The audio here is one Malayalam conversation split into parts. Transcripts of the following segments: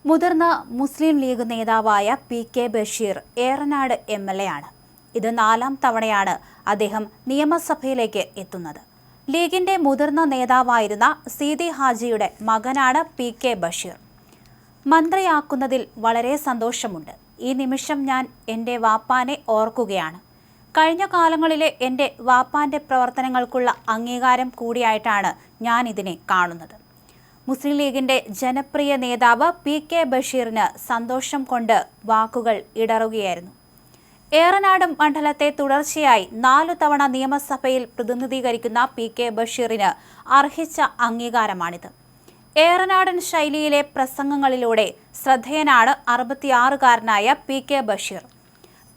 മുതിർന്ന മുസ്ലിം ലീഗ് നേതാവായ പി.കെ. ബഷീർ ഏറനാട് എം.എൽ.എ. ആണ്. ഇത് 4ാം തവണയാണ് അദ്ദേഹം നിയമസഭയിലേക്ക് എത്തുന്നത്. ലീഗിന്റെ മുതിർന്ന നേതാവായിരുന്ന സീതി ഹാജിയുടെ മകനാണ് പി.കെ. ബഷീർ. മന്ത്രിയാക്കുന്നതിൽ വളരെ സന്തോഷമുണ്ട്. ഈ നിമിഷം ഞാൻ എൻ്റെ വാപ്പാനെ ഓർക്കുകയാണ്. കഴിഞ്ഞ കാലങ്ങളിലെ എൻ്റെ വാപ്പാന്റെ പ്രവർത്തനങ്ങൾക്കുള്ള അംഗീകാരം കൂടിയായിട്ടാണ് ഞാൻ ഇതിനെ കാണുന്നത്. മുസ്ലിം ലീഗിന്റെ ജനപ്രിയ നേതാവ് പി.കെ. ബഷീറിന് സന്തോഷം കൊണ്ട് വാക്കുകൾ ഇടറുകയായിരുന്നു. ഏറനാട് മണ്ഡലത്തെ തുടർച്ചയായി 4 തവണ നിയമസഭയിൽ പ്രതിനിധീകരിക്കുന്ന പി.കെ. ബഷീറിന് അർഹിച്ച അംഗീകാരമാണിത്. ഏറനാടൻ ശൈലിയിലെ പ്രസംഗങ്ങളിലൂടെ ശ്രദ്ധേയനാണ് 66-കാരനായ പി.കെ. ബഷീർ.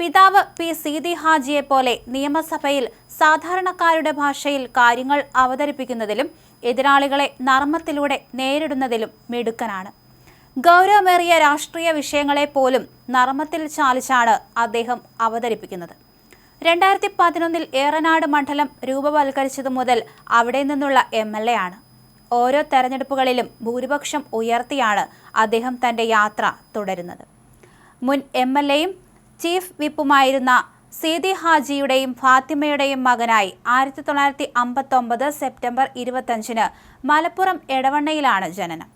പിതാവ് പി. സീതി ഹാജിയെ പോലെ നിയമസഭയിൽ സാധാരണക്കാരുടെ ഭാഷയിൽ കാര്യങ്ങൾ അവതരിപ്പിക്കുന്നതിലും എതിരാളികളെ നർമ്മത്തിലൂടെ നേരിടുന്നതിലും മിടുക്കനാണ്. ഗൗരവമേറിയ രാഷ്ട്രീയ വിഷയങ്ങളെ പോലും നർമ്മത്തിൽ ചാലിച്ചാണ് അദ്ദേഹം അവതരിപ്പിക്കുന്നത്. 2011 ഏറനാട് മണ്ഡലം രൂപവൽക്കരിച്ചതു മുതൽ അവിടെ നിന്നുള്ള എം.എൽ.എ. ആണ്. ഓരോ തെരഞ്ഞെടുപ്പുകളിലും ഭൂരിപക്ഷം ഉയർത്തിയാണ് അദ്ദേഹം തന്റെ യാത്ര തുടരുന്നത്. മുൻ എം.എൽ.എയും ചീഫ് വിപ്പുമായിരുന്ന സീതി ഹാജിയുടെയും ഫാത്തിമയുടെയും മകനായി 1959 സെപ്റ്റംബർ 25 മലപ്പുറം എടവണ്ണയിലാണ് ജനനം.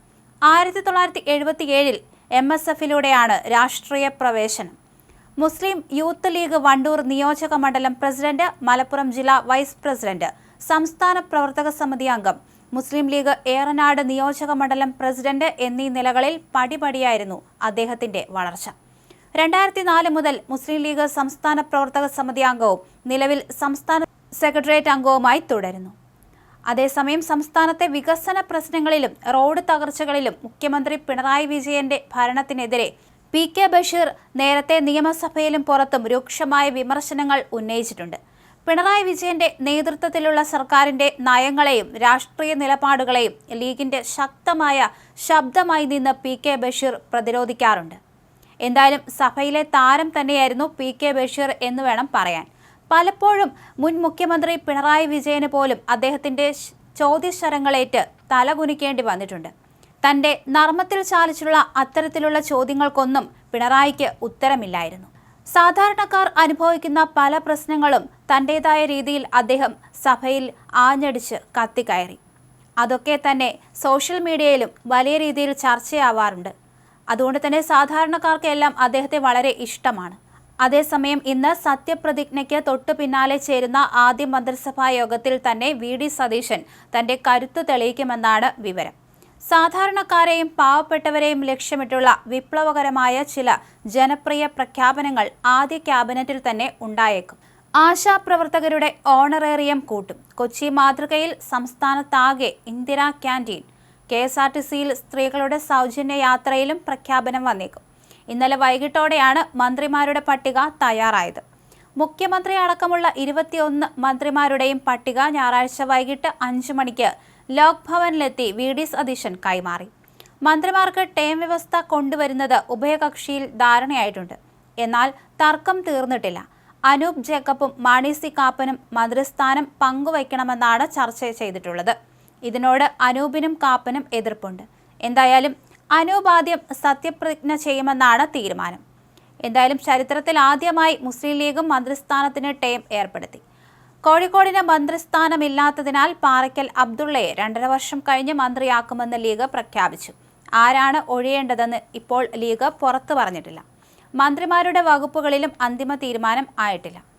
1977 MSF-ലൂടെയാണ് രാഷ്ട്രീയ പ്രവേശനം. മുസ്ലിം യൂത്ത് ലീഗ് വണ്ടൂർ നിയോജക മണ്ഡലം പ്രസിഡന്റ്, മലപ്പുറം ജില്ലാ വൈസ് പ്രസിഡന്റ്, സംസ്ഥാന പ്രവർത്തക സമിതി അംഗം, മുസ്ലിം ലീഗ് ഏറനാട് നിയോജക മണ്ഡലം പ്രസിഡന്റ് എന്നീ നിലകളിൽ പടിപടിയായിരുന്നു അദ്ദേഹത്തിന്റെ വളർച്ച. 2004 മുതൽ മുസ്ലിം ലീഗ് സംസ്ഥാന പ്രവർത്തക സമിതി അംഗവും നിലവിൽ സംസ്ഥാന സെക്രട്ടേറിയറ്റ് അംഗവുമായി തുടരുന്നു. അതേസമയം സംസ്ഥാനത്തെ വികസന പ്രശ്നങ്ങളിലും റോഡ് തകർച്ചകളിലും മുഖ്യമന്ത്രി പിണറായി വിജയന്റെ ഭരണത്തിനെതിരെ പി.കെ. ബഷീർ നേരത്തെ നിയമസഭയിലും പുറത്തും രൂക്ഷമായ വിമർശനങ്ങൾ ഉന്നയിച്ചിട്ടുണ്ട്. പിണറായി വിജയന്റെ നേതൃത്വത്തിലുള്ള സർക്കാരിന്റെ നയങ്ങളെയും രാഷ്ട്രീയ നിലപാടുകളെയും ലീഗിന്റെ ശക്തമായ ശബ്ദമായി നിന്ന് പി.കെ. ബഷീർ പ്രതിരോധിക്കാറുണ്ട്. എന്തായാലും സഭയിലെ താരം തന്നെയായിരുന്നു പി.കെ. ബഷീർ എന്ന് വേണം പറയാൻ. പലപ്പോഴും മുൻ മുഖ്യമന്ത്രി പിണറായി വിജയന് പോലും അദ്ദേഹത്തിന്റെ ചോദ്യശരങ്ങളേറ്റ് തലകുനിക്കേണ്ടി വന്നിട്ടുണ്ട്. തന്റെ നർമ്മത്തിൽ ചാലിച്ചുള്ള അത്തരത്തിലുള്ള ചോദ്യങ്ങൾക്കൊന്നും പിണറായിക്ക് ഉത്തരമില്ലായിരുന്നു. സാധാരണക്കാർ അനുഭവിക്കുന്ന പല പ്രശ്നങ്ങളും തന്റേതായ രീതിയിൽ അദ്ദേഹം സഭയിൽ ആഞ്ഞടിച്ച് കത്തിക്കയറി. അതൊക്കെ തന്നെ സോഷ്യൽ മീഡിയയിലും വലിയ രീതിയിൽ ചർച്ചയാവാറുണ്ട്. അതുകൊണ്ട് തന്നെ സാധാരണക്കാർക്കെല്ലാം അദ്ദേഹത്തെ വളരെ ഇഷ്ടമാണ്. അതേസമയം ഇന്ന് സത്യപ്രതിജ്ഞയ്ക്ക് തൊട്ടു പിന്നാലെ ചേരുന്ന ആദ്യ മന്ത്രിസഭാ യോഗത്തിൽ തന്നെ വി.ഡി. സതീശൻ തന്റെ കരുത്ത് തെളിയിക്കുമെന്നാണ് വിവരം. സാധാരണക്കാരെയും പാവപ്പെട്ടവരെയും ലക്ഷ്യമിട്ടുള്ള വിപ്ലവകരമായ ചില ജനപ്രിയ പ്രഖ്യാപനങ്ങൾ ആദ്യ ക്യാബിനറ്റിൽ തന്നെ ഉണ്ടായേക്കും. ആശാപ്രവർത്തകരുടെ ഓണറേറിയം കൂട്ടും. കൊച്ചി മാതൃകയിൽ സംസ്ഥാനത്താകെ ഇന്ദിരാ ക്യാൻറ്റീൻ. KSRTC-യിൽ സ്ത്രീകളുടെ സൗജന്യ യാത്രയിലും പ്രഖ്യാപനം വന്നേക്കും. ഇന്നലെ വൈകിട്ടോടെയാണ് മന്ത്രിമാരുടെ പട്ടിക തയ്യാറായത്. മുഖ്യമന്ത്രി അടക്കമുള്ള 21 മന്ത്രിമാരുടെയും പട്ടിക ഞായറാഴ്ച വൈകിട്ട് 5 മണിക്ക് ലോക് ഭവനിലെത്തി വി.ഡി. സതീശൻ കൈമാറി. മന്ത്രിമാർക്ക് ടേം വ്യവസ്ഥ കൊണ്ടുവരുന്നത് ഉഭയകക്ഷിയിൽ ധാരണയായിട്ടുണ്ട്. എന്നാൽ തർക്കം തീർന്നിട്ടില്ല. അനൂപ് ജേക്കബും മാണി സി കാപ്പനും മന്ത്രിസ്ഥാനം പങ്കുവയ്ക്കണമെന്നാണ് ചർച്ച ചെയ്തിട്ടുള്ളത്. ഇതിനോട് അനൂപിനും കാപ്പനും എതിർപ്പുണ്ട്. എന്തായാലും അനൂപ് ആദ്യം സത്യപ്രതിജ്ഞ ചെയ്യുമെന്നാണ് തീരുമാനം. എന്തായാലും ചരിത്രത്തിൽ ആദ്യമായി മുസ്ലിം ലീഗും മന്ത്രിസ്ഥാനത്തിന് ടേം ഏർപ്പെടുത്തി. കോഴിക്കോടിന് മന്ത്രിസ്ഥാനമില്ലാത്തതിനാൽ പാറയ്ക്കൽ അബ്ദുള്ളയെ 2.5 വർഷം കഴിഞ്ഞ് മന്ത്രിയാക്കുമെന്ന് ലീഗ് പ്രഖ്യാപിച്ചു. ആരാണ് ഒഴിയേണ്ടതെന്ന് ഇപ്പോൾ ലീഗ് പുറത്തു പറഞ്ഞിട്ടില്ല. മന്ത്രിമാരുടെ വകുപ്പുകളിലും അന്തിമ തീരുമാനം ആയിട്ടില്ല.